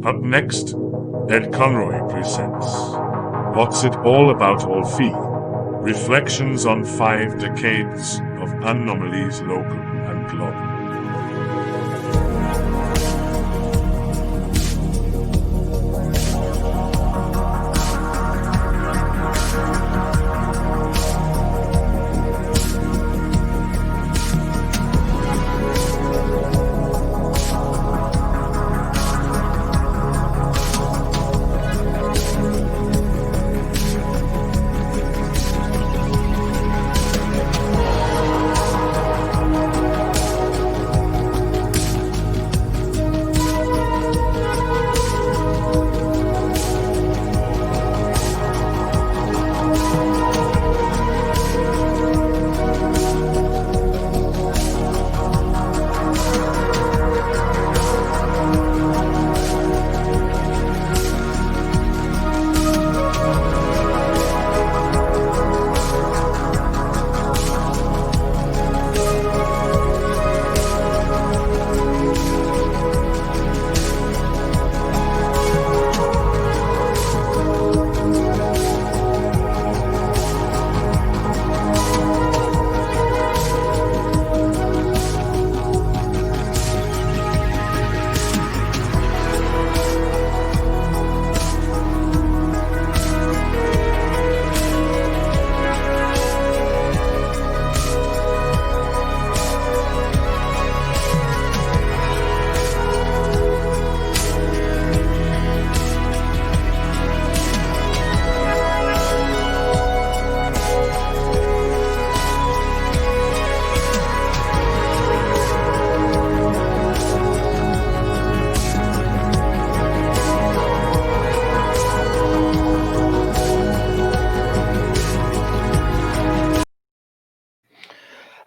Up next, Ed Conroy presents What's It All About, Alfie? Reflections on 5 decades of anomalies, local and global.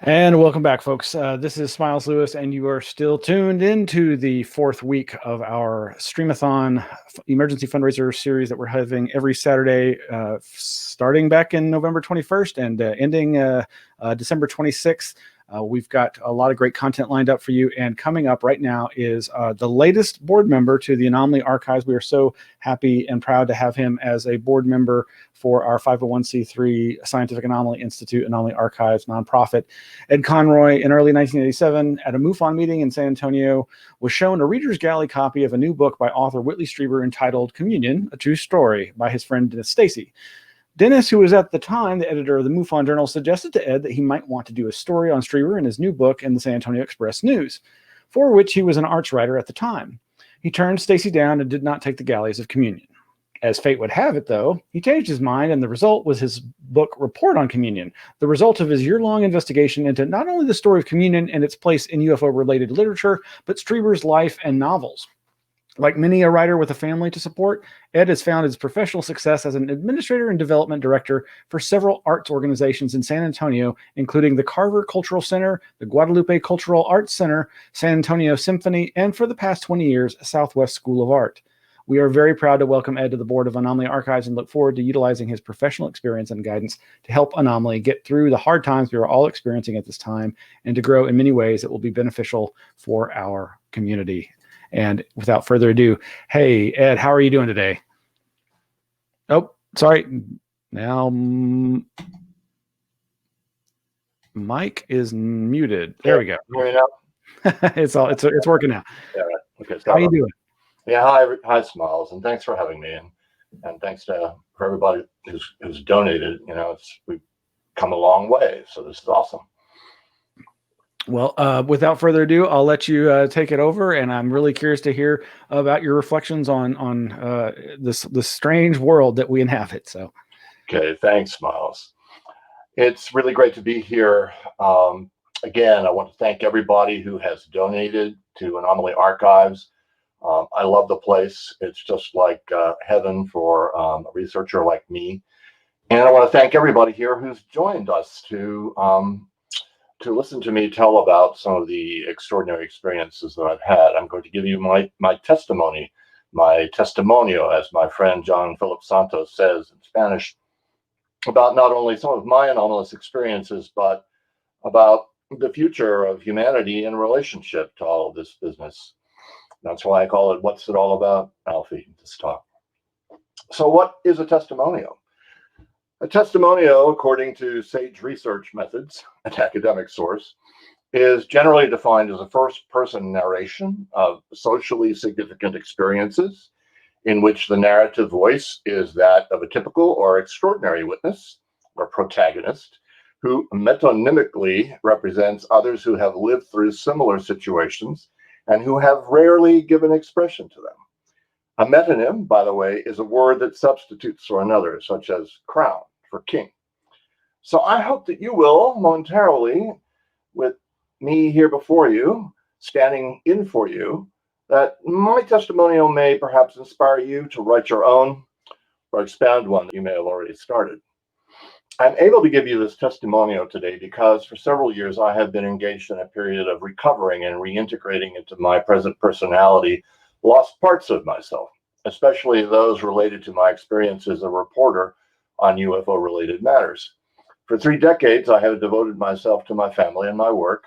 And welcome back, folks. This is Smiles Lewis, and you are still tuned into the 4th week of our Streamathon emergency fundraiser series that we're having every Saturday, starting back in November 21st and ending December 26th. We've got a lot of great content lined up for you, and coming up right now is the latest board member to the Anomaly Archives. We are so happy and proud to have him as a board member for our 501c3 Scientific Anomaly Institute Anomaly Archives nonprofit. Ed Conroy, in early 1987, at a MUFON meeting in San Antonio, was shown a Reader's Gallery copy of a new book by author Whitley Strieber entitled Communion, A True Story, by his friend Dennis Stacy. Dennis, who was at the time the editor of the MUFON Journal, suggested to Ed that he might want to do a story on Strieber in his new book in the San Antonio Express News, for which he was an arts writer at the time. He turned Stacy down and did not take the galleys of Communion. As fate would have it, though, he changed his mind, and the result was his book Report on Communion, the result of his year-long investigation into not only the story of Communion and its place in UFO-related literature, but Strieber's life and novels. Like many a writer with a family to support, Ed has found his professional success as an administrator and development director for several arts organizations in San Antonio, including the Carver Cultural Center, the Guadalupe Cultural Arts Center, San Antonio Symphony, and for the past 20 years, Southwest School of Art. We are very proud to welcome Ed to the board of Anomaly Archives and look forward to utilizing his professional experience and guidance to help Anomaly get through the hard times we are all experiencing at this time and to grow in many ways that will be beneficial for our community. And without further ado, hey, Ed, how are you doing today? Oh, sorry. Now, Mike is muted. There we go. It's working now. Yeah, right. Okay. How are you doing? Yeah, hi, Smiles, and thanks for having me, and thanks for everybody who's donated. You know, we've come a long way, so this is awesome. Well, without further ado, I'll let you take it over, and I'm really curious to hear about your reflections on this strange world that we inhabit. So, okay, thanks, Smiles. It's really great to be here. Again, I want to thank everybody who has donated to Anomaly Archives. I love the place. It's just like heaven for a researcher like me. And I want to thank everybody here who's joined us to listen to me tell about some of the extraordinary experiences that I've had. I'm going to give you my testimony, my testimonio, as my friend John Philip Santos says in Spanish, about not only some of my anomalous experiences, but about the future of humanity in relationship to all of this business. That's why I call it What's It All About, Alfie, this talk. So what is a testimonial? A testimonial, according to sage research methods, an academic source, is generally defined as a first-person narration of socially significant experiences in which the narrative voice is that of a typical or extraordinary witness or protagonist who metonymically represents others who have lived through similar situations and who have rarely given expression to them. A metonym, by the way, is a word that substitutes for another, such as crown for king. So I hope that you will momentarily, with me here before you, standing in for you, that my testimonial may perhaps inspire you to write your own or expand one that you may have already started. I'm able to give you this testimonial today because for several years I have been engaged in a period of recovering and reintegrating into my present personality lost parts of myself, especially those related to my experience as a reporter on UFO-related matters. For 3 decades, I have devoted myself to my family and my work.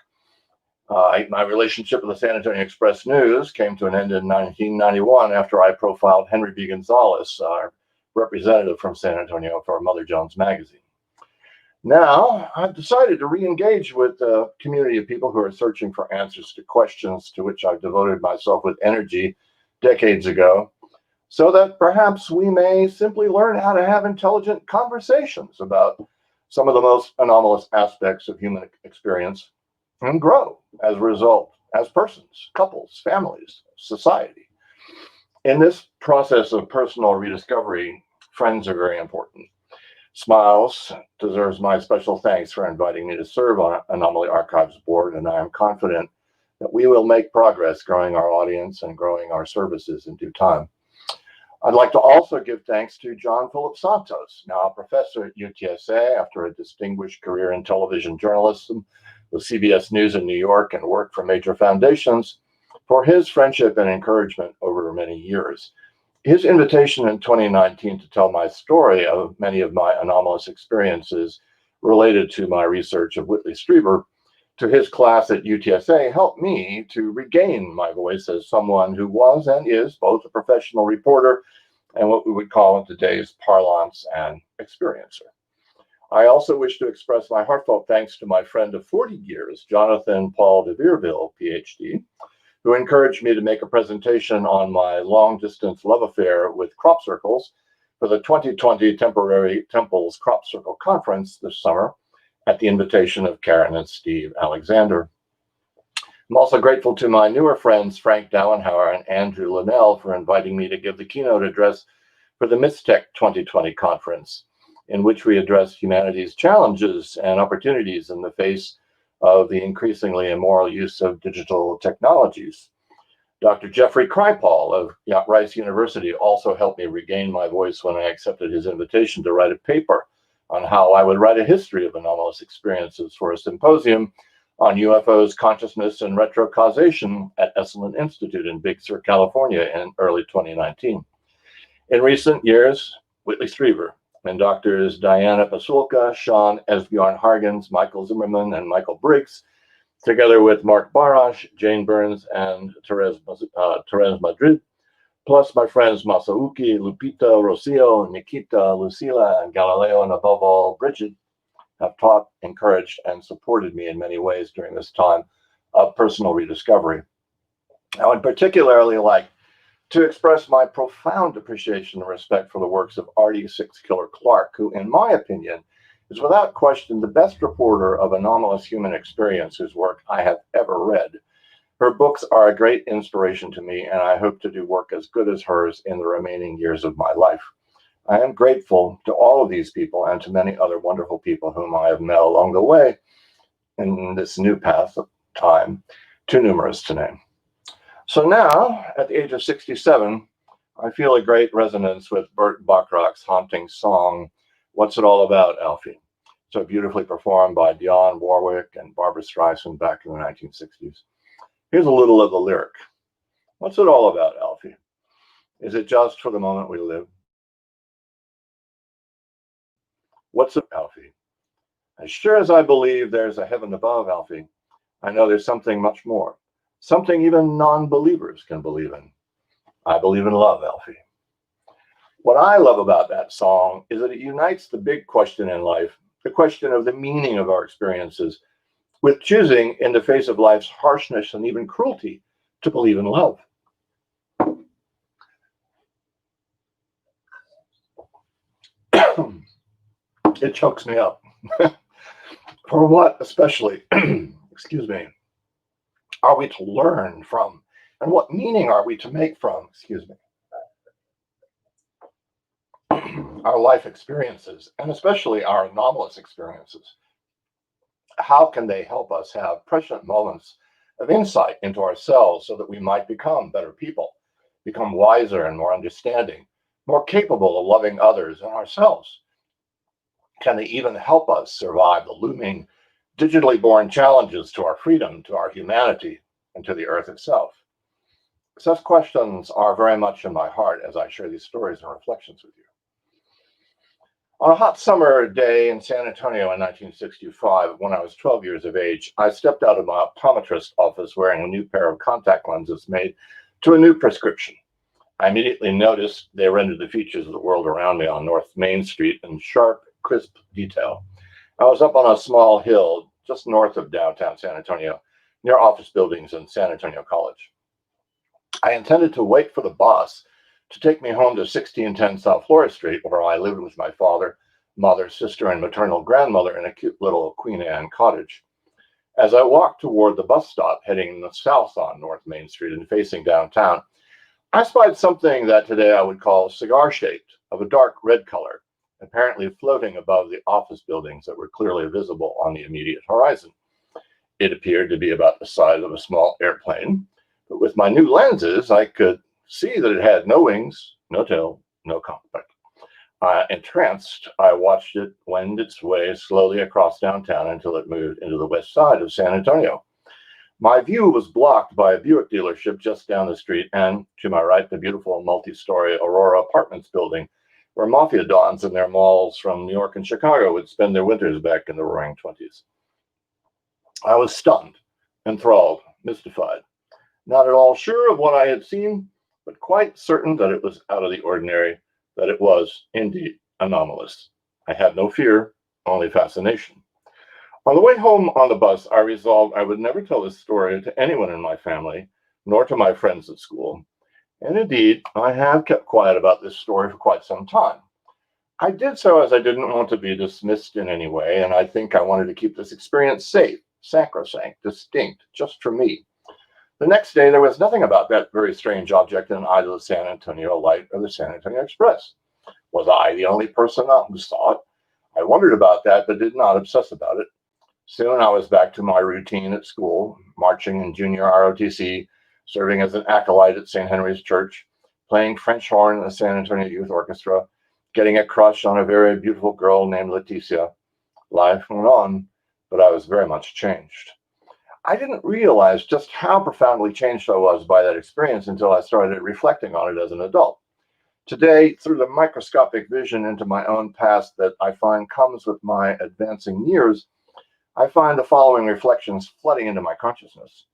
My relationship with the San Antonio Express News came to an end in 1991 after I profiled Henry B. Gonzalez, our representative from San Antonio for Mother Jones magazine. Now, I've decided to re-engage with a community of people who are searching for answers to questions to which I've devoted myself with energy decades ago, so that perhaps we may simply learn how to have intelligent conversations about some of the most anomalous aspects of human experience and grow as a result, as persons, couples, families, society. In this process of personal rediscovery, friends are very important. Smiles deserves my special thanks for inviting me to serve on Anomaly Archives Board, and I am confident that we will make progress growing our audience and growing our services in due time. I'd like to also give thanks to John Philip Santos, now a professor at UTSA after a distinguished career in television journalism with CBS News in New York and work for major foundations, for his friendship and encouragement over many years. His invitation in 2019 to tell my story of many of my anomalous experiences related to my research of Whitley Strieber to his class at UTSA helped me to regain my voice as someone who was and is both a professional reporter and what we would call in today's parlance an experiencer. I also wish to express my heartfelt thanks to my friend of 40 years, Jonathan Paul de Vierville, PhD, who encouraged me to make a presentation on my long-distance love affair with crop circles for the 2020 Temporary Temples Crop Circle Conference this summer at the invitation of Karen and Steve Alexander. I'm also grateful to my newer friends, Frank Dauenhauer and Andrew Linnell, for inviting me to give the keynote address for the MISTEC 2020 conference, in which we address humanity's challenges and opportunities in the face of the increasingly immoral use of digital technologies. Dr. Jeffrey Kripal of Rice University also helped me regain my voice when I accepted his invitation to write a paper on how I would write a history of anomalous experiences for a symposium on UFOs, consciousness, and retrocausation at Esalen Institute in Big Sur, California in early 2019. In recent years, Whitley Strieber and Doctors Diana Pasulka, Sean Esbjorn Hargens, Michael Zimmerman, and Michael Briggs, together with Mark Barash, Jane Burns, and Therese Madrid, plus my friends Masauki, Lupita, Rocio, Nikita, Lucila, and Galileo, and above all, Bridget, have taught, encouraged, and supported me in many ways during this time of personal rediscovery. I would particularly like to express my profound appreciation and respect for the works of Artie Six Killer Clarke, who, in my opinion, is without question the best reporter of anomalous human experience whose work I have ever read. Her books are a great inspiration to me, and I hope to do work as good as hers in the remaining years of my life. I am grateful to all of these people and to many other wonderful people whom I have met along the way in this new path of time, too numerous to name. So now, at the age of 67, I feel a great resonance with Burt Bacharach's haunting song, What's It All About, Alfie? So beautifully performed by Dionne Warwick and Barbra Streisand back in the 1960s. Here's a little of the lyric. What's it all about, Alfie? Is it just for the moment we live? What's it, Alfie? As sure as I believe there's a heaven above, Alfie, I know there's something much more. something even non-believers can believe in. I believe in love, Alfie. What I love about that song is that it unites the big question in life, the question of the meaning of our experiences, with choosing, in the face of life's harshness and even cruelty, to believe in love. It chokes me up. For what, especially, excuse me, are we to learn from? And what meaning are we to make from, excuse me, our life experiences, and especially our anomalous experiences? How can they help us have prescient moments of insight into ourselves so that we might become better people, become wiser and more understanding, more capable of loving others and ourselves? Can they even help us survive the looming, digitally born challenges to our freedom, to our humanity, and to the earth itself? Such questions are very much in my heart as I share these stories and reflections with you. On a hot summer day in San Antonio in 1965, when I was 12 years of age, I stepped out of my optometrist's office wearing a new pair of contact lenses made to a new prescription. I immediately noticed they rendered the features of the world around me on North Main Street in sharp, crisp detail. I was up on a small hill just north of downtown San Antonio, near office buildings in San Antonio College. I intended to wait for the boss to take me home to 1610 South Florida Street, where I lived with my father, mother, sister, and maternal grandmother in a cute little Queen Anne cottage. As I walked toward the bus stop heading south on North Main Street and facing downtown, I spied something that today I would call cigar-shaped, of a dark red color, apparently floating above the office buildings that were clearly visible on the immediate horizon. It appeared to be about the size of a small airplane, but with my new lenses, I could see that it had no wings, no tail, no cockpit. Entranced, I watched it wend its way slowly across downtown until it moved into the west side of San Antonio. My view was blocked by a Buick dealership just down the street, and to my right, the beautiful multi-story Aurora Apartments building, where mafia dons in their malls from New York and Chicago would spend their winters back in the roaring 20s. I was stunned, enthralled, mystified, not at all sure of what I had seen, but quite certain that it was out of the ordinary, that it was indeed anomalous. I had no fear, only fascination. On the way home on the bus, I resolved I would never tell this story to anyone in my family, nor to my friends at school. And indeed, I have kept quiet about this story for quite some time. I did so as I didn't want to be dismissed in any way, and I think I wanted to keep this experience safe, sacrosanct, distinct, just for me. The next day, there was nothing about that very strange object in either the San Antonio Light or the San Antonio Express. Was I the only person who saw it? I wondered about that, but did not obsess about it. Soon I was back to my routine at school, marching in junior ROTC, serving as an acolyte at St. Henry's Church, playing French horn in the San Antonio Youth Orchestra, getting a crush on a very beautiful girl named Leticia. Life went on, but I was very much changed. I didn't realize just how profoundly changed I was by that experience until I started reflecting on it as an adult. Today, through the microscopic vision into my own past that I find comes with my advancing years, I find the following reflections flooding into my consciousness.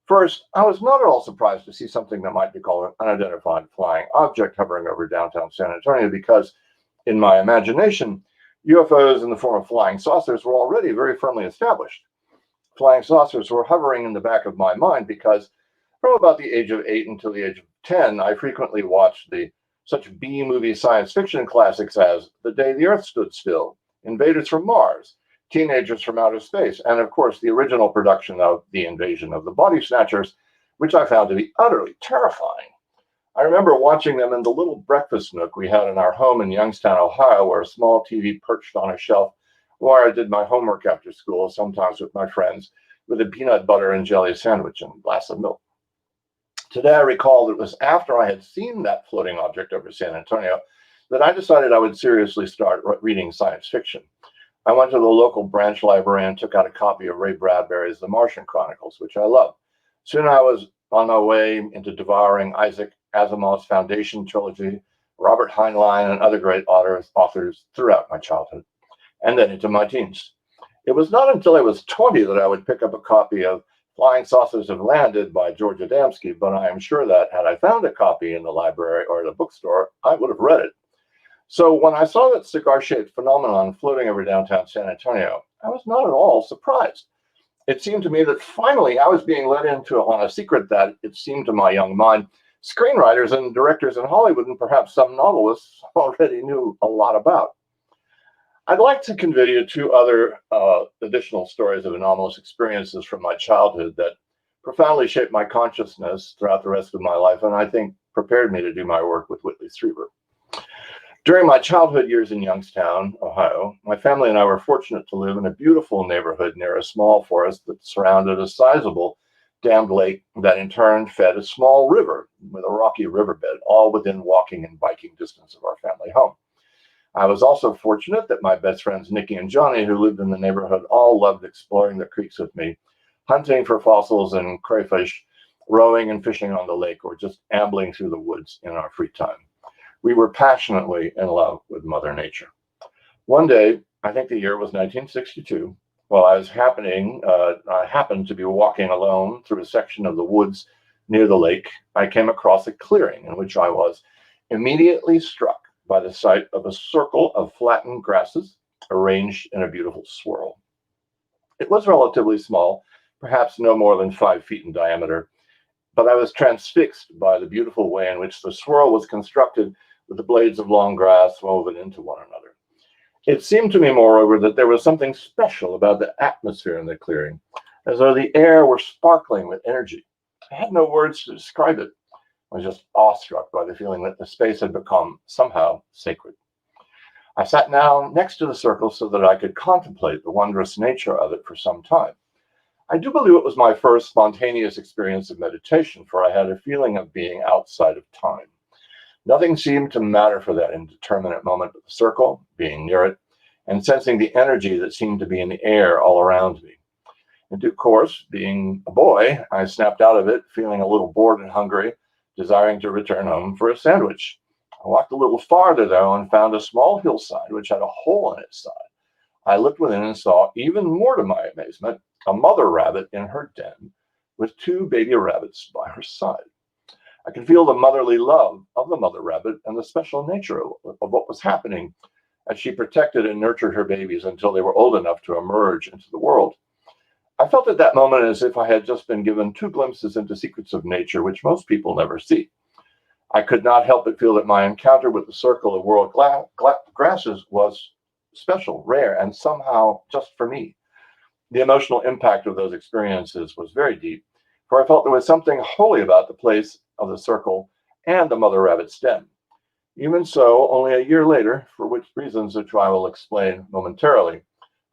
First, I was not at all surprised to see something that might be called an unidentified flying object hovering over downtown San Antonio because, in my imagination, UFOs in the form of flying saucers were already very firmly established. Flying saucers were hovering in the back of my mind because, from about the age of 8 until the age of 10, I frequently watched such B-movie science fiction classics as The Day the Earth Stood Still, Invaders from Mars, Teenagers from Outer Space, and of course the original production of The Invasion of the Body Snatchers, which I found to be utterly terrifying. I remember watching them in the little breakfast nook we had in our home in Youngstown, Ohio, where a small TV perched on a shelf where I did my homework after school, sometimes with my friends, with a peanut butter and jelly sandwich and a glass of milk. Today I recall that it was after I had seen that floating object over San Antonio that I decided I would seriously start reading science fiction. I went to the local branch library and took out a copy of Ray Bradbury's The Martian Chronicles, which I love. Soon I was on my way into devouring Isaac Asimov's Foundation trilogy, Robert Heinlein, and other great authors throughout my childhood, and then into my teens. It was not until I was 20 that I would pick up a copy of Flying Saucers Have Landed by George Adamski, but I am sure that had I found a copy in the library or at a bookstore, I would have read it. So when I saw that cigar-shaped phenomenon floating over downtown San Antonio, I was not at all surprised. It seemed to me that finally I was being led into on a secret that, it seemed to my young mind, screenwriters and directors in Hollywood and perhaps some novelists already knew a lot about. I'd like to convey you two other additional stories of anomalous experiences from my childhood that profoundly shaped my consciousness throughout the rest of my life, and I think prepared me to do my work with Whitley Strieber. During my childhood years in Youngstown, Ohio, my family and I were fortunate to live in a beautiful neighborhood near a small forest that surrounded a sizable dammed lake that in turn fed a small river with a rocky riverbed, all within walking and biking distance of our family home. I was also fortunate that my best friends Nikki and Johnny, who lived in the neighborhood, all loved exploring the creeks with me, hunting for fossils and crayfish, rowing and fishing on the lake, or just ambling through the woods in our free time. We were passionately in love with Mother Nature. One day, I think the year was 1962, while I happened to be walking alone through a section of the woods near the lake, I came across a clearing in which I was immediately struck by the sight of a circle of flattened grasses arranged in a beautiful swirl. It was relatively small, perhaps no more than 5 feet in diameter, but I was transfixed by the beautiful way in which the swirl was constructed with the blades of long grass woven into one another. It seemed to me, moreover, that there was something special about the atmosphere in the clearing, as though the air were sparkling with energy. I had no words to describe it. I was just awestruck by the feeling that the space had become somehow sacred. I sat down next to the circle so that I could contemplate the wondrous nature of it for some time. I do believe it was my first spontaneous experience of meditation, for I had a feeling of being outside of time. Nothing seemed to matter for that indeterminate moment but the circle, being near it, and sensing the energy that seemed to be in the air all around me. In due course, being a boy, I snapped out of it, feeling a little bored and hungry, desiring to return home for a sandwich. I walked a little farther, though, and found a small hillside which had a hole in its side. I looked within and saw, even more to my amazement, a mother rabbit in her den with 2 baby rabbits by her side. I could feel the motherly love of the mother rabbit and the special nature of what was happening as she protected and nurtured her babies until they were old enough to emerge into the world. I felt at that moment as if I had just been given 2 glimpses into secrets of nature which most people never see. I could not help but feel that my encounter with the circle of world grasses was special, rare, and somehow just for me. The emotional impact of those experiences was very deep, for I felt there was something holy about the place of the circle and the mother rabbit's den. Even so, only a year later, for which reasons which I will explain momentarily,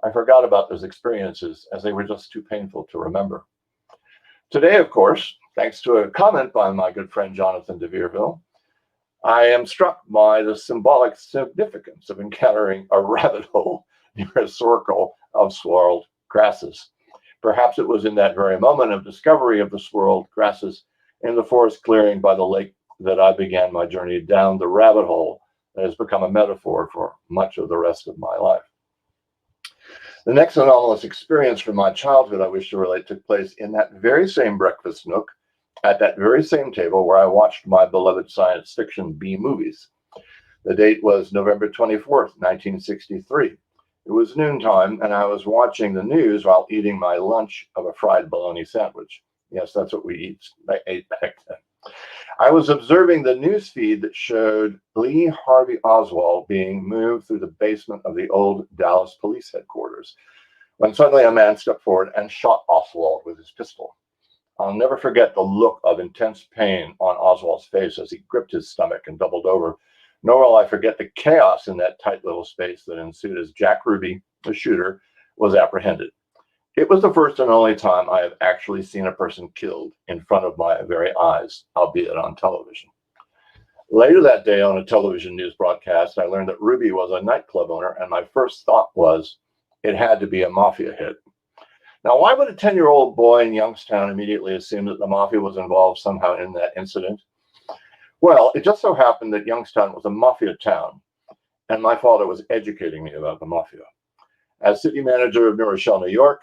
I forgot about those experiences as they were just too painful to remember. Today, of course, thanks to a comment by my good friend Jonathan DeVierville, I am struck by the symbolic significance of encountering a rabbit hole near a circle of swirled grasses. Perhaps it was in that very moment of discovery of the swirled grasses in the forest clearing by the lake that I began my journey down the rabbit hole that has become a metaphor for much of the rest of my life. The next anomalous experience from my childhood I wish to relate took place in that very same breakfast nook, at that very same table where I watched my beloved science fiction B movies. The date was November 24th, 1963. It was noontime, and I was watching the news while eating my lunch of a fried bologna sandwich. Yes, that's what we ate back then. I was observing the news feed that showed Lee Harvey Oswald being moved through the basement of the old Dallas police headquarters, when suddenly a man stepped forward and shot Oswald with his pistol. I'll never forget the look of intense pain on Oswald's face as he gripped his stomach and doubled over, nor will I forget the chaos in that tight little space that ensued as Jack Ruby, the shooter, was apprehended. It was the first and only time I have actually seen a person killed in front of my very eyes, albeit on television. Later that day on a television news broadcast, I learned that Ruby was a nightclub owner, and my first thought was, it had to be a mafia hit. Now, why would a 10-year-old boy in Youngstown immediately assume that the mafia was involved somehow in that incident? Well, it just so happened that Youngstown was a mafia town, and my father was educating me about the mafia. As city manager of New Rochelle, New York,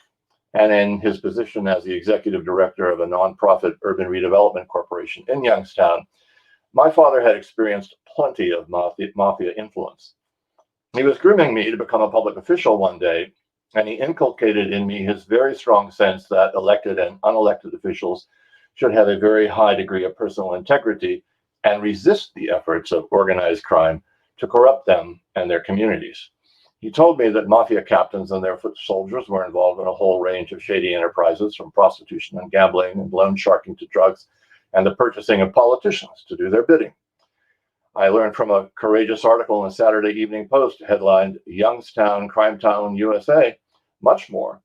and in his position as the executive director of a nonprofit urban redevelopment corporation in Youngstown, my father had experienced plenty of mafia influence. He was grooming me to become a public official one day, and he inculcated in me his very strong sense that elected and unelected officials should have a very high degree of personal integrity and resist the efforts of organized crime to corrupt them and their communities. He told me that mafia captains and their foot soldiers were involved in a whole range of shady enterprises, from prostitution and gambling and loan sharking to drugs and the purchasing of politicians to do their bidding. I learned from a courageous article in the Saturday Evening Post headlined "Youngstown, Crime Town, USA," much more,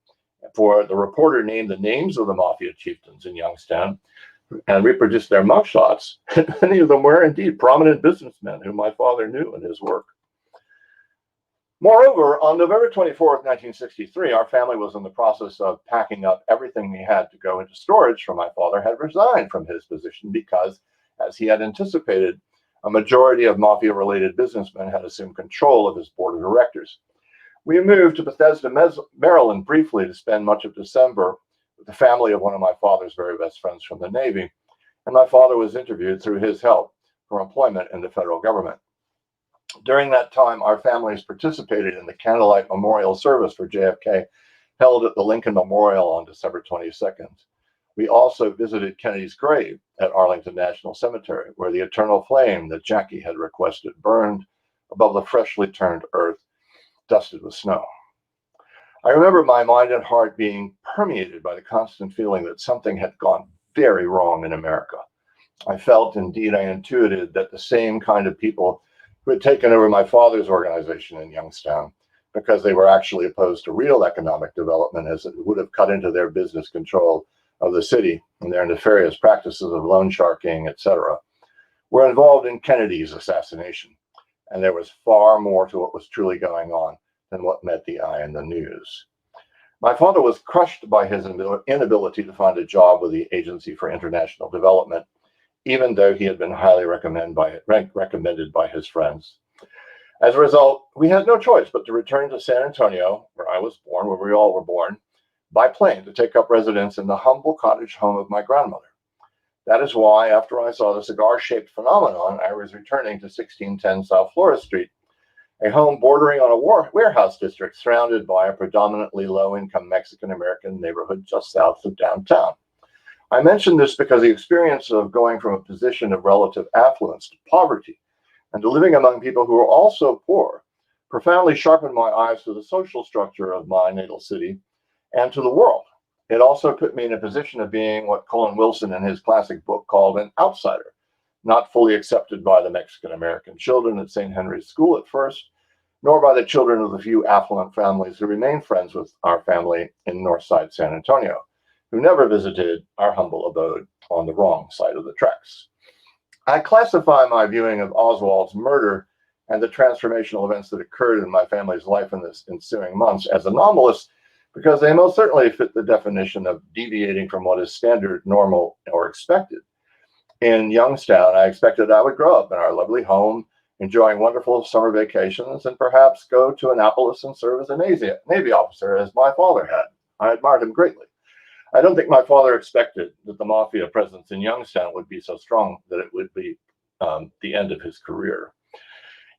for the reporter named the names of the mafia chieftains in Youngstown and reproduced their mugshots. Many of them were indeed prominent businessmen whom my father knew in his work. Moreover, on November 24th, 1963, our family was in the process of packing up everything we had to go into storage, for my father had resigned from his position because, as he had anticipated, a majority of mafia-related businessmen had assumed control of his board of directors. We moved to Bethesda, Maryland briefly to spend much of December with the family of one of my father's very best friends from the Navy, and my father was interviewed through his help for employment in the federal government. During that time, our families participated in the candlelight memorial service for JFK held at the Lincoln Memorial on December 22nd. We also visited Kennedy's grave at Arlington National Cemetery, where the eternal flame that Jackie had requested burned above the freshly turned earth, dusted with snow. I remember my mind and heart being permeated by the constant feeling that something had gone very wrong in America. I felt, indeed I intuited, that the same kind of people who had taken over my father's organization in Youngstown, because they were actually opposed to real economic development, as it would have cut into their business control of the city and their nefarious practices of loan sharking, etc., were involved in Kennedy's assassination. And there was far more to what was truly going on than what met the eye in the news. My father was crushed by his inability to find a job with the Agency for International Development, even though he had been highly recommended by his friends. As a result, we had no choice but to return to San Antonio, where I was born, where we all were born, by plane to take up residence in the humble cottage home of my grandmother. That is why, after I saw the cigar-shaped phenomenon, I was returning to 1610 South Florida Street, a home bordering on a warehouse district surrounded by a predominantly low-income Mexican-American neighborhood just south of downtown. I mention this because the experience of going from a position of relative affluence to poverty and to living among people who are also poor profoundly sharpened my eyes to the social structure of my natal city and to the world. It also put me in a position of being what Colin Wilson in his classic book called an outsider, not fully accepted by the Mexican-American children at St. Henry's School at first, nor by the children of the few affluent families who remained friends with our family in Northside San Antonio, who never visited our humble abode on the wrong side of the tracks. I classify my viewing of Oswald's murder and the transformational events that occurred in my family's life in the ensuing months as anomalous, because they most certainly fit the definition of deviating from what is standard, normal, or expected. In Youngstown, I expected I would grow up in our lovely home, enjoying wonderful summer vacations, and perhaps go to Annapolis and serve as a Navy officer, as my father had. I admired him greatly. I don't think my father expected that the mafia presence in Youngstown would be so strong that it would be the end of his career.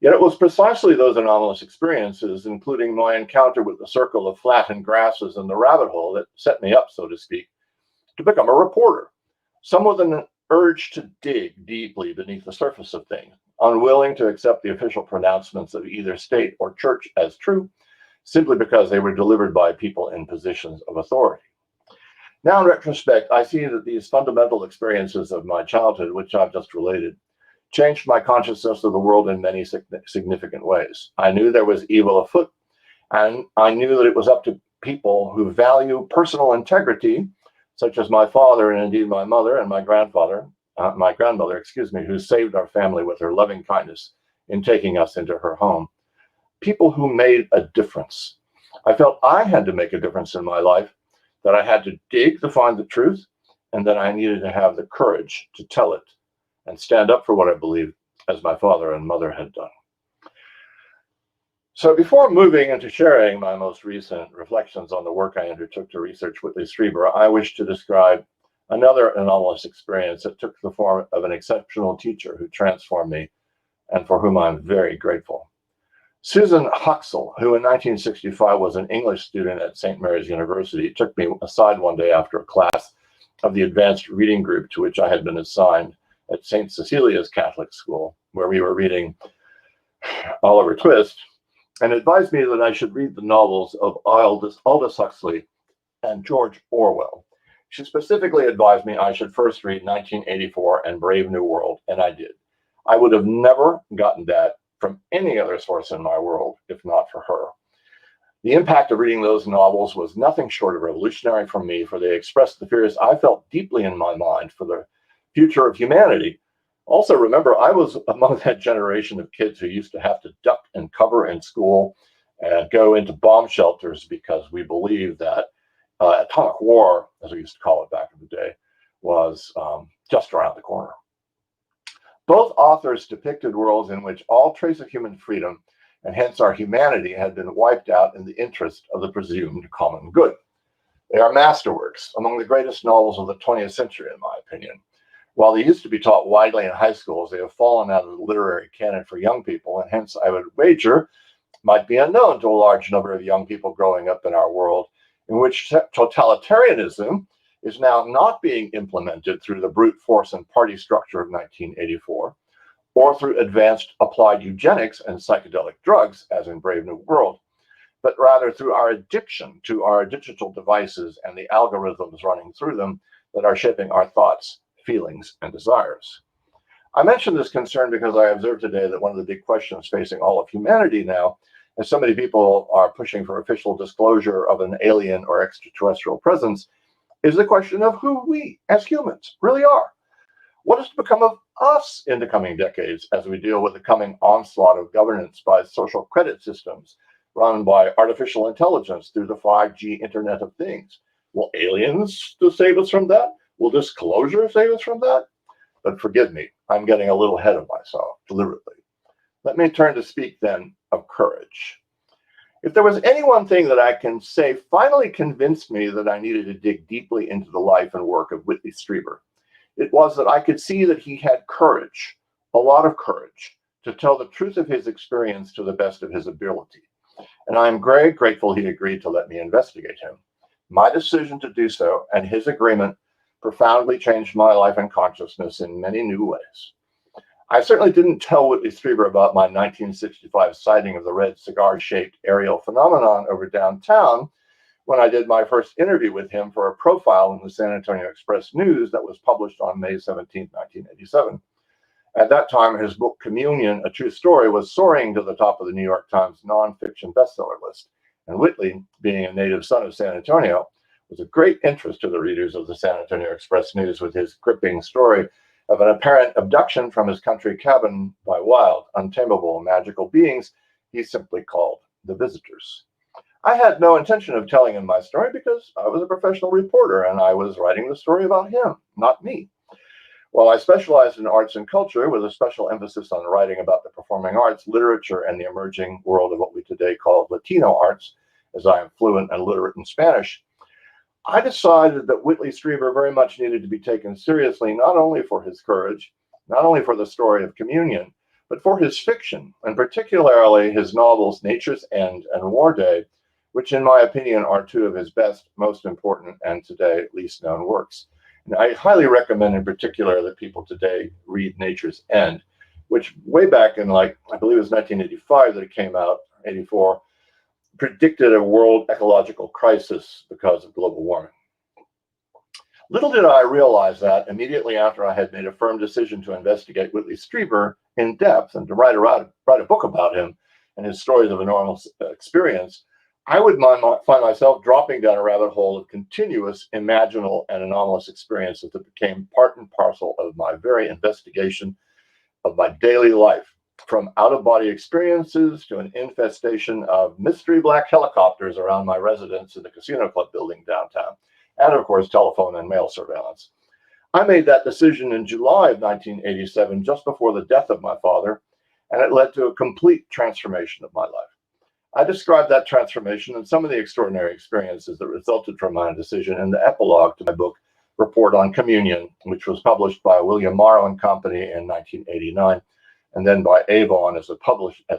Yet it was precisely those anomalous experiences, including my encounter with the circle of flattened grasses and the rabbit hole, that set me up, so to speak, to become a reporter, someone with an urge to dig deeply beneath the surface of things, unwilling to accept the official pronouncements of either state or church as true, simply because they were delivered by people in positions of authority. Now, in retrospect, I see that these fundamental experiences of my childhood, which I've just related, changed my consciousness of the world in many significant ways. I knew there was evil afoot, and I knew that it was up to people who value personal integrity, such as my father and indeed my mother and my grandmother, who saved our family with her loving kindness in taking us into her home. People who made a difference. I felt I had to make a difference in my life, that I had to dig to find the truth, and that I needed to have the courage to tell it and stand up for what I believed, as my father and mother had done. So before moving into sharing my most recent reflections on the work I undertook to research Whitley Strieber, I wish to describe another anomalous experience that took the form of an exceptional teacher who transformed me and for whom I'm very grateful. Susan Huxell, who in 1965 was an English student at St. Mary's University, took me aside one day after a class of the advanced reading group to which I had been assigned at St. Cecilia's Catholic School, where we were reading Oliver Twist, and advised me that I should read the novels of Aldous Huxley and George Orwell. She specifically advised me I should first read 1984 and Brave New World, and I did. I would have never gotten that from any other source in my world, if not for her. The impact of reading those novels was nothing short of revolutionary for me, for they expressed the fears I felt deeply in my mind for the future of humanity. Also, remember, I was among that generation of kids who used to have to duck and cover in school and go into bomb shelters because we believed that atomic war, as we used to call it back in the day, was just around the corner. Both authors depicted worlds in which all trace of human freedom, and hence our humanity, had been wiped out in the interest of the presumed common good. They are masterworks, among the greatest novels of the 20th century, in my opinion. While they used to be taught widely in high schools, they have fallen out of the literary canon for young people, and hence I would wager might be unknown to a large number of young people growing up in our world, in which totalitarianism is now not being implemented through the brute force and party structure of 1984, or through advanced applied eugenics and psychedelic drugs, as in Brave New World, but rather through our addiction to our digital devices and the algorithms running through them that are shaping our thoughts, feelings, and desires. I mention this concern because I observed today that one of the big questions facing all of humanity now, as so many people are pushing for official disclosure of an alien or extraterrestrial presence, is the question of who we, as humans, really are. What is to become of us in the coming decades as we deal with the coming onslaught of governance by social credit systems run by artificial intelligence through the 5G Internet of Things? Will aliens save us from that? Will disclosure save us from that? But forgive me, I'm getting a little ahead of myself, deliberately. Let me turn to speak then of courage. If there was any one thing that I can say finally convinced me that I needed to dig deeply into the life and work of Whitley Strieber, it was that I could see that he had courage, a lot of courage, to tell the truth of his experience to the best of his ability. And I am very grateful he agreed to let me investigate him. My decision to do so and his agreement profoundly changed my life and consciousness in many new ways. I certainly didn't tell Whitley Strieber about my 1965 sighting of the red cigar-shaped aerial phenomenon over downtown when I did my first interview with him for a profile in the San Antonio Express News that was published on May 17, 1987. At that time, his book Communion, A True Story, was soaring to the top of the New York Times nonfiction bestseller list. And Whitley, being a native son of San Antonio, was of great interest to the readers of the San Antonio Express News with his gripping story of an apparent abduction from his country cabin by wild, untamable, magical beings he simply called the Visitors. I had no intention of telling him my story because I was a professional reporter and I was writing the story about him, not me. While I specialized in arts and culture with a special emphasis on writing about the performing arts, literature, and the emerging world of what we today call Latino arts, as I am fluent and literate in Spanish, I decided that Whitley Strieber very much needed to be taken seriously, not only for his courage, not only for the story of Communion, but for his fiction, and particularly his novels Nature's End and War Day, which in my opinion are two of his best, most important, and today least known works. And I highly recommend in particular that people today read Nature's End, which way back in I believe it was 1985 that it came out, 84, predicted a world ecological crisis because of global warming. Little did I realize that immediately after I had made a firm decision to investigate Whitley Strieber in depth and to write a book about him and his stories of enormous experience, I would find myself dropping down a rabbit hole of continuous imaginal and anomalous experiences that became part and parcel of my very investigation of my daily life, from out-of-body experiences to an infestation of mystery black helicopters around my residence in the Casino Club building downtown, and of course, telephone and mail surveillance. I made that decision in July of 1987, just before the death of my father, and it led to a complete transformation of my life. I described that transformation and some of the extraordinary experiences that resulted from my decision in the epilogue to my book, Report on Communion, which was published by William Morrow and Company in 1989, and then by Avon as a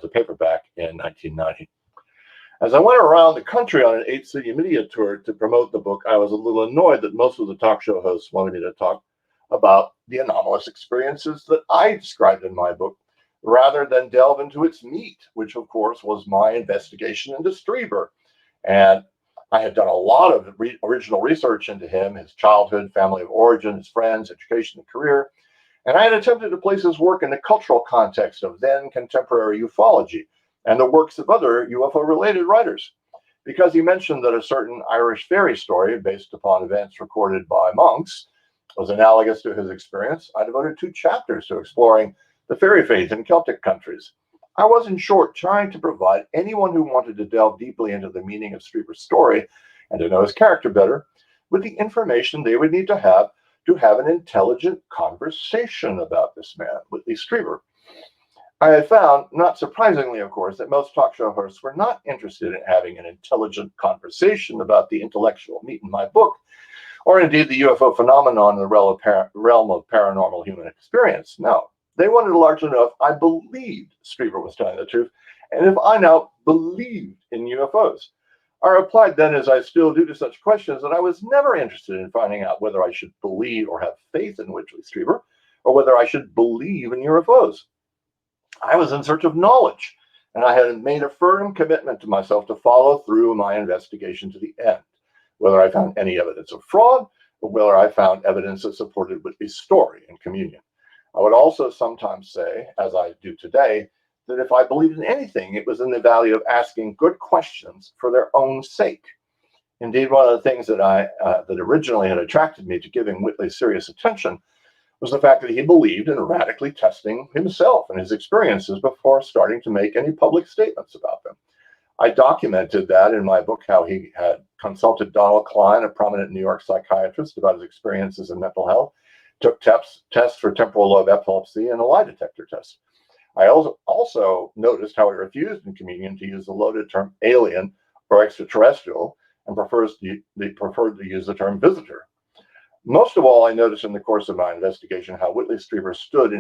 paperback in 1990. As I went around the country on an 8-city media tour to promote the book, I was a little annoyed that most of the talk show hosts wanted me to talk about the anomalous experiences that I described in my book, rather than delve into its meat, which of course was my investigation into Strieber. And I had done a lot of original research into him, his childhood, family of origin, his friends, education, and career. And I had attempted to place his work in the cultural context of then contemporary ufology and the works of other UFO-related writers. Because he mentioned that a certain Irish fairy story based upon events recorded by monks was analogous to his experience, I devoted 2 chapters to exploring the fairy faith in Celtic countries. I was, in short, trying to provide anyone who wanted to delve deeply into the meaning of Strieber's story and to know his character better with the information they would need to have an intelligent conversation about this man, Whitley Strieber. I had found, not surprisingly, of course, that most talk show hosts were not interested in having an intelligent conversation about the intellectual meat in my book, or indeed the UFO phenomenon in the realm of paranormal human experience. No, they wanted to largely know if I believed Strieber was telling the truth, and if I now believed in UFOs. I replied then, as I still do to such questions, that I was never interested in finding out whether I should believe or have faith in Whitley Strieber, or whether I should believe in UFOs. I was in search of knowledge, and I had made a firm commitment to myself to follow through my investigation to the end, whether I found any evidence of fraud, or whether I found evidence that supported Whitley's story and communion. I would also sometimes say, as I do today, that if I believed in anything, it was in the value of asking good questions for their own sake. Indeed, one of the things that that originally had attracted me to giving Whitley serious attention was the fact that he believed in radically testing himself and his experiences before starting to make any public statements about them. I documented that in my book, how he had consulted Donald Klein, a prominent New York psychiatrist, about his experiences in mental health, took tests for temporal lobe epilepsy and a lie detector test. I also noticed how he refused in communion to use the loaded term alien or extraterrestrial and preferred to use the term visitor. Most of all, I noticed in the course of my investigation how Whitley Strieber stood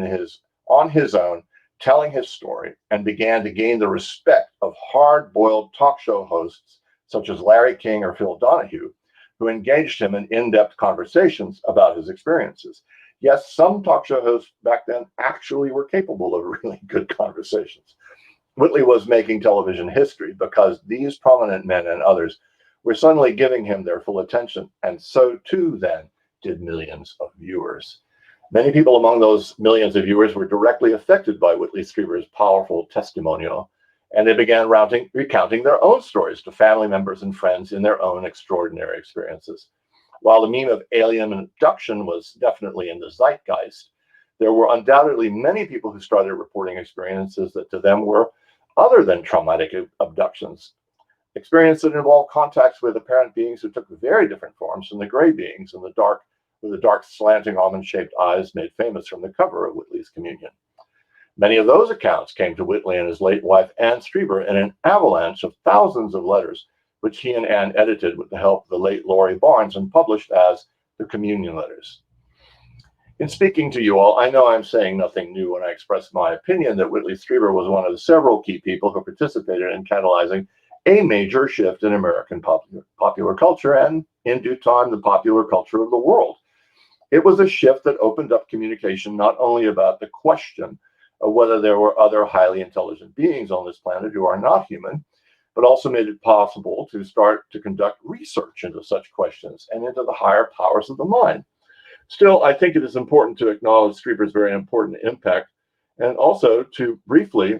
on his own, telling his story, and began to gain the respect of hard-boiled talk show hosts such as Larry King or Phil Donahue, who engaged him in in-depth conversations about his experiences. Yes, some talk show hosts back then actually were capable of really good conversations. Whitley was making television history because these prominent men and others were suddenly giving him their full attention, and so too then did millions of viewers. Many people among those millions of viewers were directly affected by Whitley Strieber's powerful testimonial, and they began recounting their own stories to family members and friends in their own extraordinary experiences. While the meme of alien abduction was definitely in the zeitgeist, there were undoubtedly many people who started reporting experiences that to them were other than traumatic abductions. Experiences that involved contacts with apparent beings who took very different forms from the gray beings in the dark, with the dark slanting almond-shaped eyes made famous from the cover of Whitley's Communion. Many of those accounts came to Whitley and his late wife, Anne Strieber, in an avalanche of thousands of letters, which he and Anne edited with the help of the late Laurie Barnes and published as the Communion Letters. In speaking to you all, I know I'm saying nothing new when I express my opinion that Whitley Strieber was one of the several key people who participated in catalyzing a major shift in American popular culture and, in due time, the popular culture of the world. It was a shift that opened up communication not only about the question of whether there were other highly intelligent beings on this planet who are not human, but also made it possible to start to conduct research into such questions and into the higher powers of the mind. Still, I think it is important to acknowledge Strieber's very important impact and also to briefly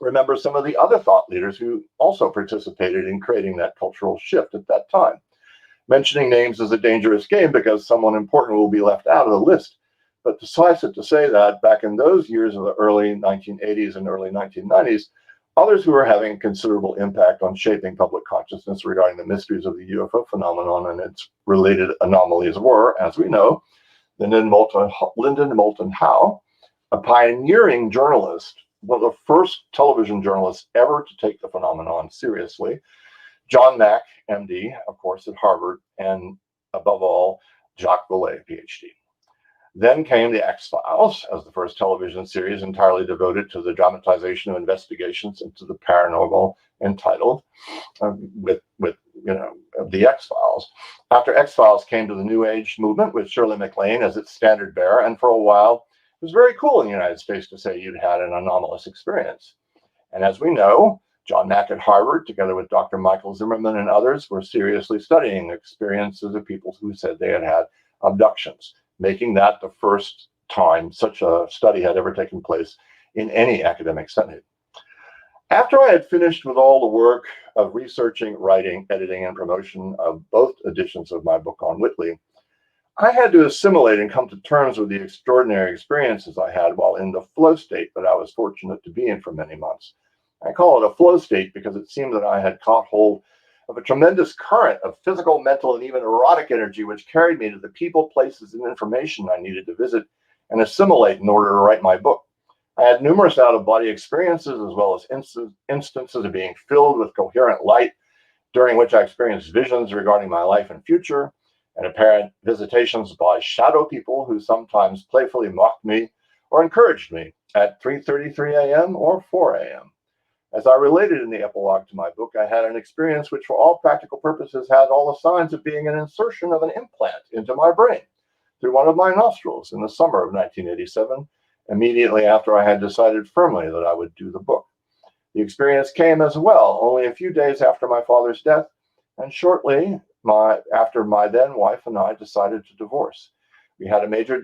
remember some of the other thought leaders who also participated in creating that cultural shift at that time. Mentioning names is a dangerous game because someone important will be left out of the list. But suffice it to say that back in those years of the early 1980s and early 1990s, others who were having considerable impact on shaping public consciousness regarding the mysteries of the UFO phenomenon and its related anomalies were, as we know, Lyndon Moulton Howe, a pioneering journalist one of the first television journalists ever to take the phenomenon seriously. John Mack, MD, of course, at Harvard, and above all, Jacques Vallée, PhD. Then came The X-Files as the first television series entirely devoted to the dramatization of investigations into the paranormal, entitled with The X-Files. After X-Files came to the New Age movement with Shirley MacLaine as its standard bearer, and for a while, it was very cool in the United States to say you'd had an anomalous experience. And as we know, John Mack at Harvard, together with Dr. Michael Zimmerman and others, were seriously studying the experiences of people who said they had had abductions, making that the first time such a study had ever taken place in any academic setting. After I had finished with all the work of researching, writing, editing, and promotion of both editions of my book on Whitley, I had to assimilate and come to terms with the extraordinary experiences I had while in the flow state that I was fortunate to be in for many months. I call it a flow state because it seemed that I had caught hold of a tremendous current of physical, mental, and even erotic energy which carried me to the people, places, and information I needed to visit and assimilate in order to write my book. I had numerous out-of-body experiences as well as instances of being filled with coherent light, during which I experienced visions regarding my life and future, and apparent visitations by shadow people who sometimes playfully mocked me or encouraged me at 3:33 a.m. or 4 a.m. As I related in the epilogue to my book, I had an experience which for all practical purposes had all the signs of being an insertion of an implant into my brain through one of my nostrils in the summer of 1987, immediately after I had decided firmly that I would do the book. The experience came as well only a few days after my father's death, and shortly after my then wife and I decided to divorce. We had a major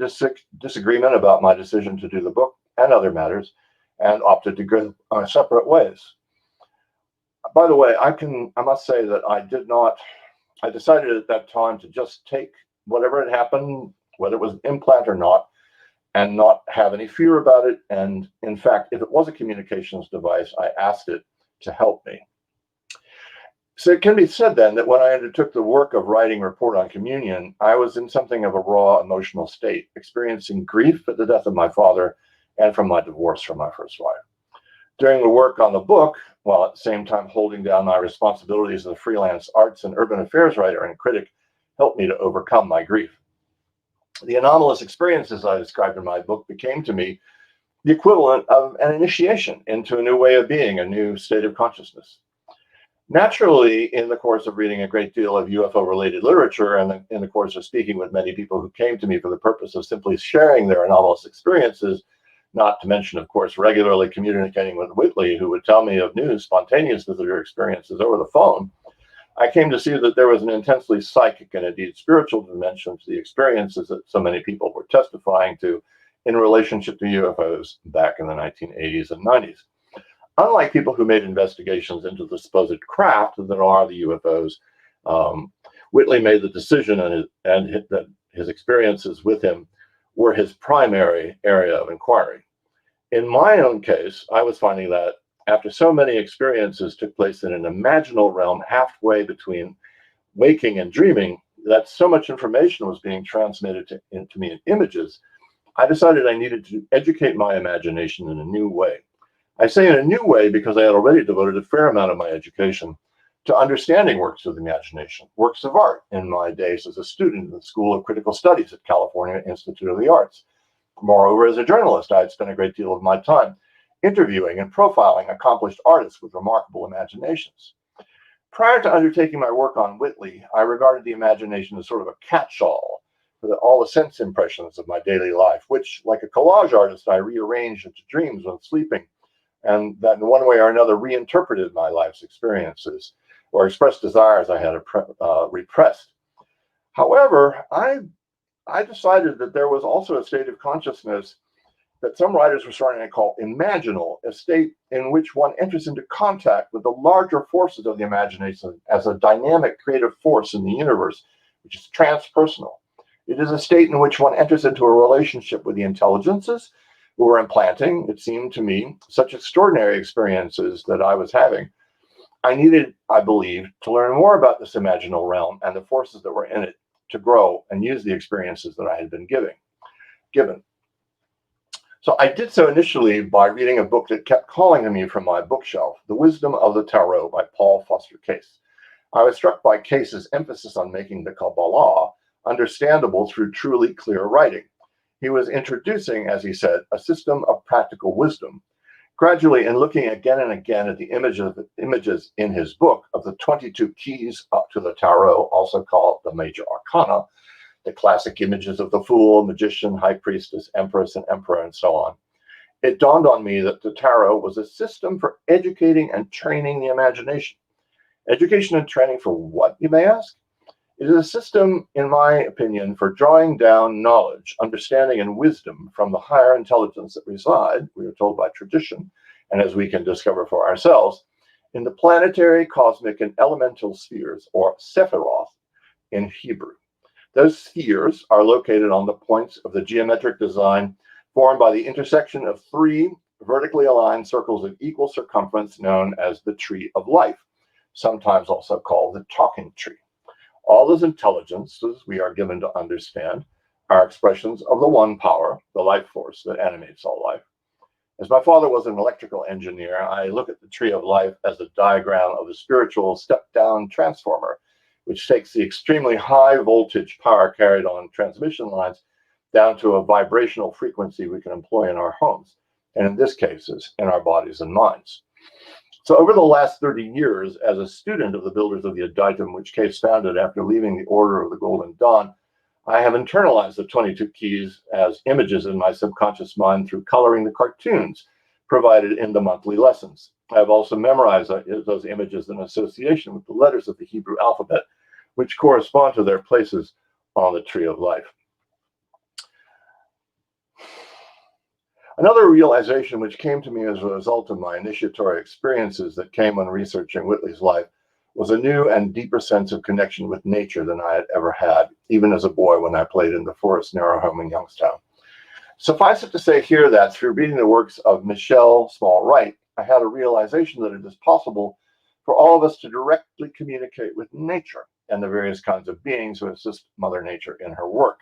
disagreement about my decision to do the book and other matters, and opted to go our separate ways. By the way, I must say that I decided at that time to just take whatever had happened, whether it was an implant or not, and not have any fear about it. And in fact, if it was a communications device, I asked it to help me. So it can be said then that when I undertook the work of writing Report on Communion, I was in something of a raw emotional state, experiencing grief at the death of my father and from my divorce from my first wife. During the work on the book, while at the same time holding down my responsibilities as a freelance arts and urban affairs writer and critic, helped me to overcome my grief. The anomalous experiences I described in my book became to me the equivalent of an initiation into a new way of being, a new state of consciousness. Naturally, in the course of reading a great deal of UFO-related literature and in the course of speaking with many people who came to me for the purpose of simply sharing their anomalous experiences, not to mention, of course, regularly communicating with Whitley, who would tell me of new spontaneous visitor experiences over the phone, I came to see that there was an intensely psychic and indeed spiritual dimension to the experiences that so many people were testifying to in relationship to UFOs back in the 1980s and 90s. Unlike people who made investigations into the supposed craft that are the UFOs, Whitley made the decision that his experiences with him were his primary area of inquiry. In my own case, I was finding that after so many experiences took place in an imaginal realm halfway between waking and dreaming, that so much information was being transmitted to me in images, I decided I needed to educate my imagination in a new way. I say in a new way because I had already devoted a fair amount of my education to understanding works of the imagination, works of art in my days as a student in the School of Critical Studies at California Institute of the Arts. Moreover, as a journalist, I had spent a great deal of my time interviewing and profiling accomplished artists with remarkable imaginations. Prior to undertaking my work on Whitley, I regarded the imagination as sort of a catch-all for all the sense impressions of my daily life, which, like a collage artist, I rearranged into dreams when sleeping, and that in one way or another reinterpreted my life's experiences or expressed desires I had repressed. However, I decided that there was also a state of consciousness that some writers were starting to call imaginal, a state in which one enters into contact with the larger forces of the imagination as a dynamic creative force in the universe, which is transpersonal. It is a state in which one enters into a relationship with the intelligences who were implanting, it seemed to me, such extraordinary experiences that I was having. I needed, I believed, to learn more about this imaginal realm and the forces that were in it to grow and use the experiences that I had been given. So I did so initially by reading a book that kept calling to me from my bookshelf, The Wisdom of the Tarot by Paul Foster Case. I was struck by Case's emphasis on making the Kabbalah understandable through truly clear writing. He was introducing, as he said, a system of practical wisdom. Gradually, in looking again and again at the images in his book of the 22 keys up to the tarot, also called the major arcana, the classic images of the fool, magician, high priestess, empress, and emperor, and so on, it dawned on me that the tarot was a system for educating and training the imagination. Education and training for what, you may ask? It is a system, in my opinion, for drawing down knowledge, understanding, and wisdom from the higher intelligence that reside, we are told by tradition, and as we can discover for ourselves, in the planetary, cosmic, and elemental spheres, or sephiroth in Hebrew. Those spheres are located on the points of the geometric design formed by the intersection of three vertically aligned circles of equal circumference known as the tree of life, sometimes also called the talking tree. All those intelligences we are given to understand are expressions of the one power, the life force that animates all life. As my father was an electrical engineer, I look at the tree of life as a diagram of the spiritual step-down transformer, which takes the extremely high voltage power carried on transmission lines down to a vibrational frequency we can employ in our homes, and in this case, in our bodies and minds. So over the last 30 years, as a student of the builders of the Adaitum, which Case founded after leaving the Order of the Golden Dawn, I have internalized the 22 keys as images in my subconscious mind through coloring the cartoons provided in the monthly lessons. I have also memorized those images in association with the letters of the Hebrew alphabet, which correspond to their places on the tree of life. Another realization which came to me as a result of my initiatory experiences that came when researching Whitley's life was a new and deeper sense of connection with nature than I had ever had, even as a boy when I played in the forest near our home in Youngstown. Suffice it to say here that through reading the works of Michelle Small-Wright, I had a realization that it is possible for all of us to directly communicate with nature and the various kinds of beings who assist Mother Nature in her work.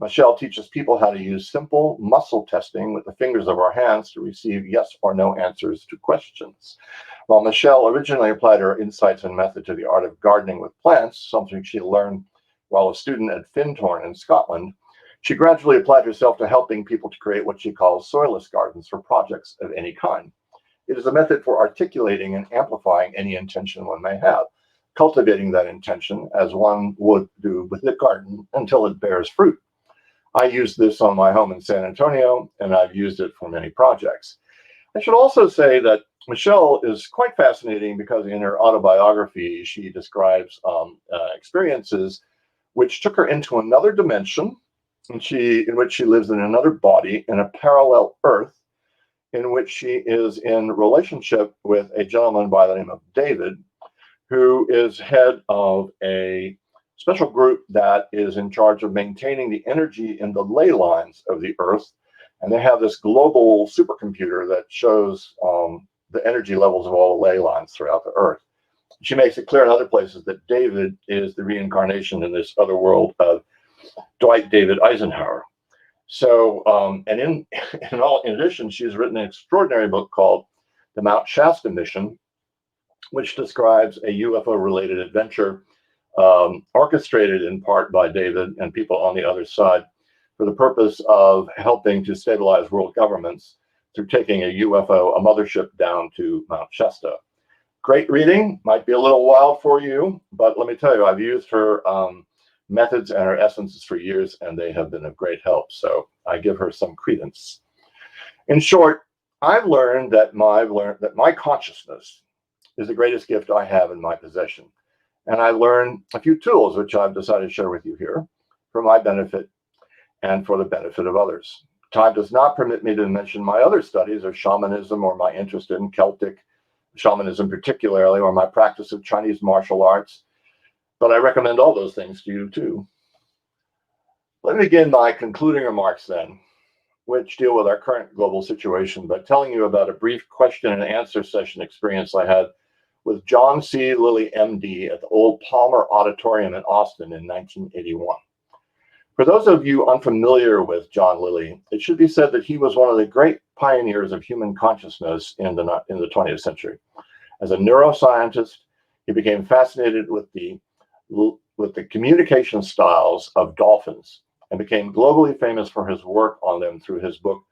Michelle teaches people how to use simple muscle testing with the fingers of our hands to receive yes or no answers to questions. While Michelle originally applied her insights and method to the art of gardening with plants, something she learned while a student at Findhorn in Scotland, she gradually applied herself to helping people to create what she calls soilless gardens for projects of any kind. It is a method for articulating and amplifying any intention one may have, cultivating that intention as one would do with the garden until it bears fruit. I use this on my home in San Antonio, and I've used it for many projects. I should also say that Michelle is quite fascinating because in her autobiography, she describes experiences which took her into another dimension, in which she lives in another body in a parallel Earth, in which she is in relationship with a gentleman by the name of David, who is head of a special group that is in charge of maintaining the energy in the ley lines of the Earth. And they have this global supercomputer that shows the energy levels of all the ley lines throughout the Earth. She makes it clear in other places that David is the reincarnation in this other world of Dwight David Eisenhower. So, and in addition, she's written an extraordinary book called The Mount Shasta Mission, which describes a UFO-related adventure orchestrated in part by David and people on the other side for the purpose of helping to stabilize world governments through taking a UFO, a mothership, down to Mount Shasta. Great reading, might be a little wild for you, but let me tell you, I've used her methods and her essences for years, and they have been of great help, so I give her some credence. In short, I've learned that my consciousness is the greatest gift I have in my possession. And I learned a few tools which I've decided to share with you here for my benefit and for the benefit of others. Time does not permit me to mention my other studies of shamanism or my interest in Celtic shamanism particularly, or my practice of Chinese martial arts, but I recommend all those things to you too. Let me begin my concluding remarks then, which deal with our current global situation by telling you about a brief question and answer session experience I had with John C. Lilly, MD, at the old Palmer Auditorium in Austin in 1981. For those of you unfamiliar with John Lilly, it should be said that he was one of the great pioneers of human consciousness in the 20th century. As a neuroscientist, he became fascinated with the communication styles of dolphins and became globally famous for his work on them through his book,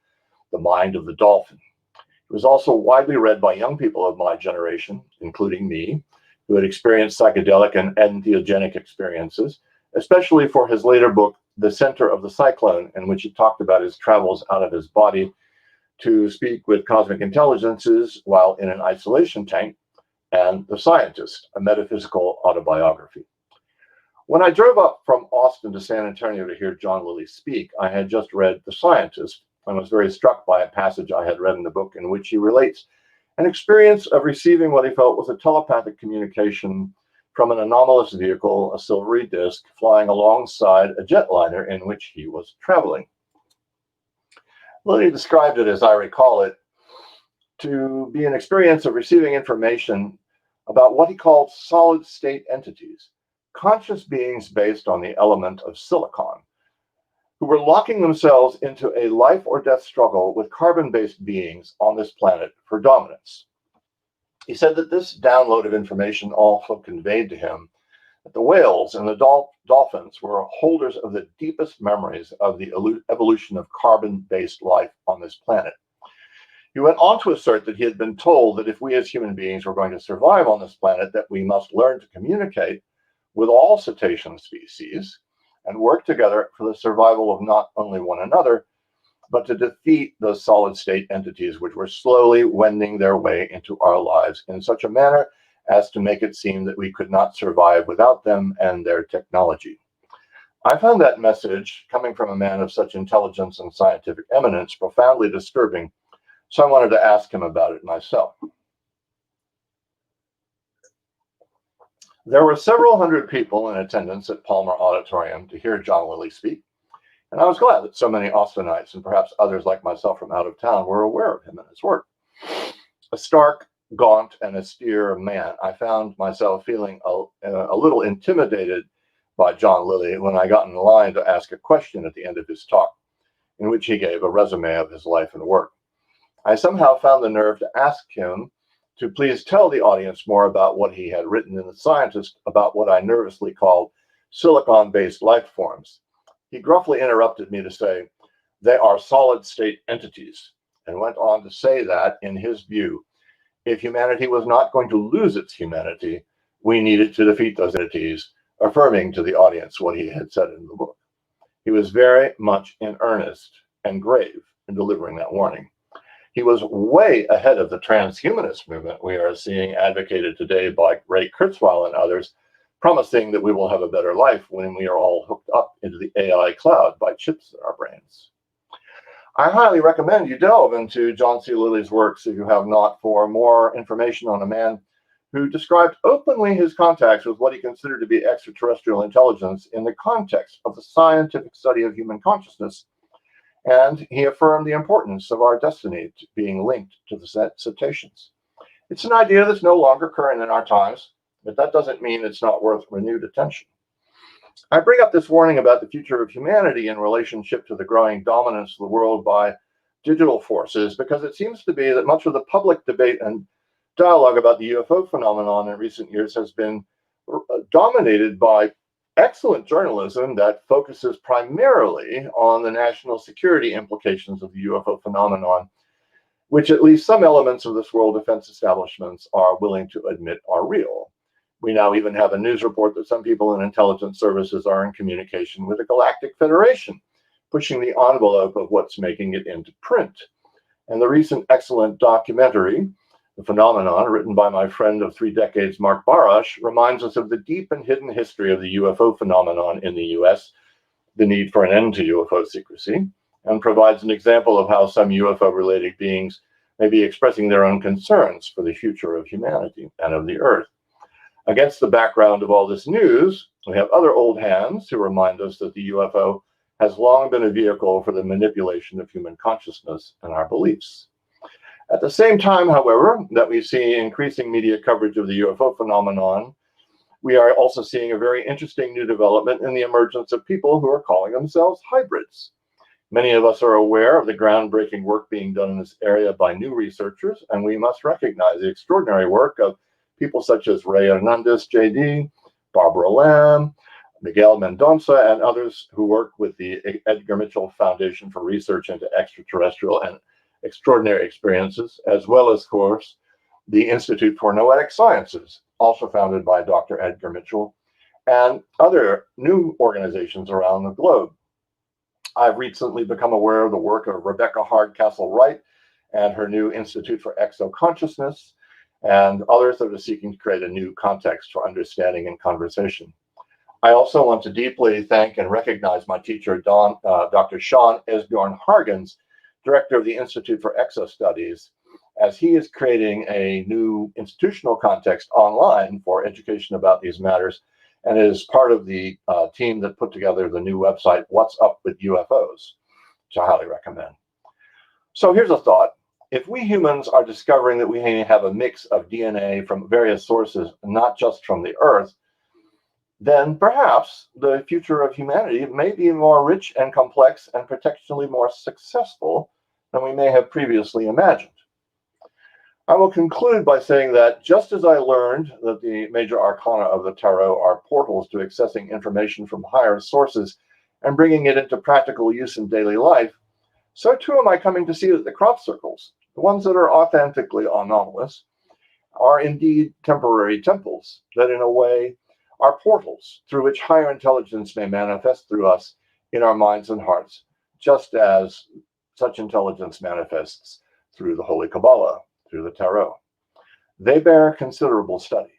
The Mind of the Dolphin. He was also widely read by young people of my generation, including me, who had experienced psychedelic and entheogenic experiences, especially for his later book, The Center of the Cyclone, in which he talked about his travels out of his body to speak with cosmic intelligences while in an isolation tank, and The Scientist, a metaphysical autobiography. When I drove up from Austin to San Antonio to hear John Lilly speak, I had just read The Scientist and was very struck by a passage I had read in the book in which he relates an experience of receiving what he felt was a telepathic communication from an anomalous vehicle, a silvery disc, flying alongside a jetliner in which he was traveling. Lilly described it, as I recall it, to be an experience of receiving information about what he called solid-state entities, conscious beings based on the element of silicon, who were locking themselves into a life-or-death struggle with carbon-based beings on this planet for dominance. He said that this download of information also conveyed to him that the whales and the dolphins were holders of the deepest memories of the evolution of carbon-based life on this planet. He went on to assert that he had been told that if we as human beings were going to survive on this planet, that we must learn to communicate with all cetacean species and work together for the survival of not only one another, but to defeat those solid-state entities which were slowly wending their way into our lives in such a manner as to make it seem that we could not survive without them and their technology. I found that message, coming from a man of such intelligence and scientific eminence, profoundly disturbing, so I wanted to ask him about it myself. There were several hundred people in attendance at Palmer Auditorium to hear John Lilly speak, and I was glad that so many Austinites and perhaps others like myself from out of town were aware of him and his work. A stark, gaunt, and austere man, I found myself feeling a little intimidated by John Lilly when I got in line to ask a question at the end of his talk, in which he gave a resume of his life and work. I somehow found the nerve to ask him to please tell the audience more about what he had written in The Scientist about what I nervously called silicon-based life forms. He gruffly interrupted me to say, "They are solid-state entities," and went on to say that, in his view, if humanity was not going to lose its humanity, we needed to defeat those entities, affirming to the audience what he had said in the book. He was very much in earnest and grave in delivering that warning. He was way ahead of the transhumanist movement we are seeing advocated today by Ray Kurzweil and others, promising that we will have a better life when we are all hooked up into the AI cloud by chips in our brains. I highly recommend you delve into John C. Lilly's works if you have not, for more information on a man who described openly his contacts with what he considered to be extraterrestrial intelligence in the context of the scientific study of human consciousness. And he affirmed the importance of our destiny being linked to the cetaceans. It's an idea that's no longer current in our times, but that doesn't mean it's not worth renewed attention. I bring up this warning about the future of humanity in relationship to the growing dominance of the world by digital forces, because it seems to be that much of the public debate and dialogue about the UFO phenomenon in recent years has been dominated by excellent journalism that focuses primarily on the national security implications of the UFO phenomenon, which at least some elements of this world defense establishments are willing to admit are real. We now even have a news report that some people in intelligence services are in communication with the Galactic Federation, pushing the envelope of what's making it into print. And the recent excellent documentary, The Phenomenon, written by my friend of 3 decades, Mark Barash, reminds us of the deep and hidden history of the UFO phenomenon in the US, the need for an end to UFO secrecy, and provides an example of how some UFO-related beings may be expressing their own concerns for the future of humanity and of the Earth. Against the background of all this news, we have other old hands who remind us that the UFO has long been a vehicle for the manipulation of human consciousness and our beliefs. At the same time, however, that we see increasing media coverage of the UFO phenomenon, We are also seeing a very interesting new development in the emergence of people who are calling themselves hybrids. Many of us are aware of the groundbreaking work being done in this area by new researchers, and we must recognize the extraordinary work of people such as Ray Hernandez, JD, Barbara Lamb, Miguel Mendonça, and others who work with the Edgar Mitchell Foundation for Research into Extraterrestrial and Extraordinary Experiences, as well as, of course, the Institute for Noetic Sciences, also founded by Dr. Edgar Mitchell, and other new organizations around the globe. I've recently become aware of the work of Rebecca Hardcastle-Wright and her new Institute for Exoconsciousness, and others that are seeking to create a new context for understanding and conversation. I also want to deeply thank and recognize my teacher, Dr. Sean Esbjorn Hargens, director of the Institute for Exo Studies, as he is creating a new institutional context online for education about these matters, and is part of the team that put together the new website, What's Up with UFOs, which I highly recommend. So here's a thought. If we humans are discovering that we have a mix of DNA from various sources, not just from the Earth, then perhaps the future of humanity may be more rich and complex and potentially more successful than we may have previously imagined. I will conclude by saying that just as I learned that the major arcana of the tarot are portals to accessing information from higher sources and bringing it into practical use in daily life, so too am I coming to see that the crop circles, the ones that are authentically anomalous, are indeed temporary temples that in a way are portals through which higher intelligence may manifest through us in our minds and hearts, just as such intelligence manifests through the Holy Kabbalah, through the tarot. They bear considerable study.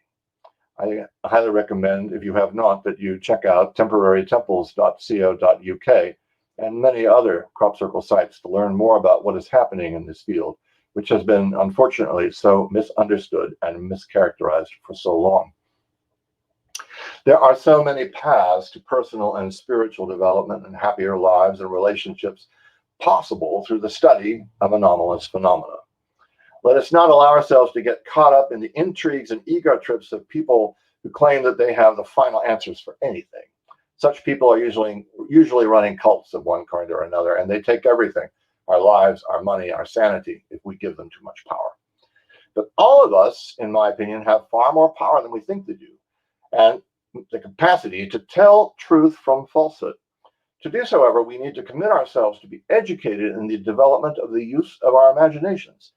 I highly recommend, if you have not, that you check out temporarytemples.co.uk and many other crop circle sites to learn more about what is happening in this field, which has been unfortunately so misunderstood and mischaracterized for so long. There are so many paths to personal and spiritual development and happier lives and relationships possible through the study of anomalous phenomena. Let us not allow ourselves to get caught up in the intrigues and ego trips of people who claim that they have the final answers for anything. Such people are usually running cults of one kind or another, and they take everything, our lives, our money, our sanity, if we give them too much power. But all of us, in my opinion, have far more power than we think they do, and the capacity to tell truth from falsehood. To do so, however, we need to commit ourselves to be educated in the development of the use of our imaginations,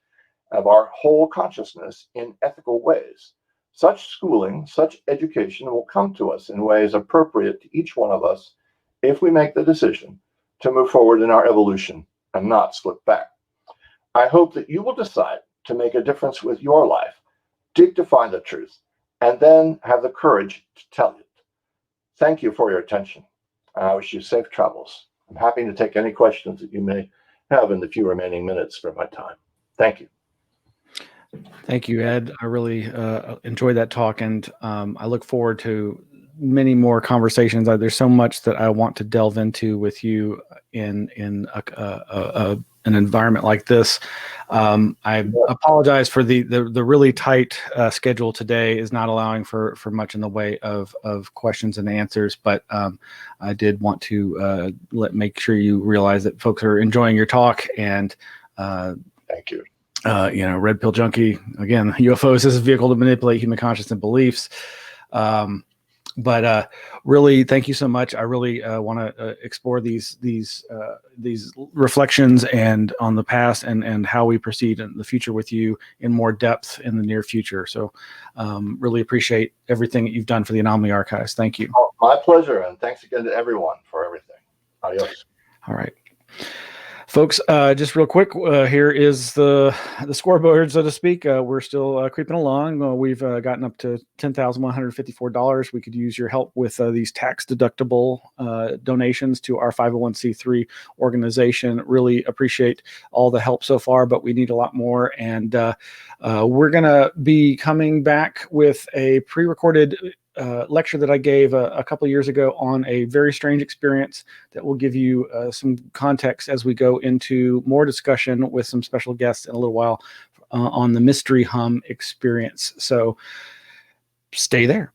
of our whole consciousness in ethical ways. Such schooling, such education will come to us in ways appropriate to each one of us if we make the decision to move forward in our evolution and not slip back. I hope that you will decide to make a difference with your life, dig to find the truth, and then have the courage to tell it. Thank you for your attention, and I wish you safe travels. I'm happy to take any questions that you may have in the few remaining minutes for my time. Thank you. Thank you, Ed. I really enjoyed that talk, and I look forward to many more conversations. There's so much that I want to delve into with you in an environment like this. I apologize for the really tight schedule today is not allowing for much in the way of questions and answers, but I did want to make sure you realize that folks are enjoying your talk, and thank you. Red Pill Junkie, again, UFOs as a vehicle to manipulate human consciousness and beliefs. But really, thank you so much. I really want to explore these reflections and on the past and how we proceed in the future with you in more depth in the near future. So really appreciate everything that you've done for the Anomaly Archives. Thank you. Oh, my pleasure. And thanks again to everyone for everything. Adios. All right. Folks, just real quick, here is the scoreboard, so to speak. We're still creeping along. We've gotten up to $10,154. We could use your help with these tax-deductible donations to our 501c3 organization. Really appreciate all the help so far, but we need a lot more. And we're going to be coming back with a pre-recorded lecture that I gave a couple of years ago on a very strange experience that will give you some context as we go into more discussion with some special guests in a little while on the Mystery Hum experience. So stay there.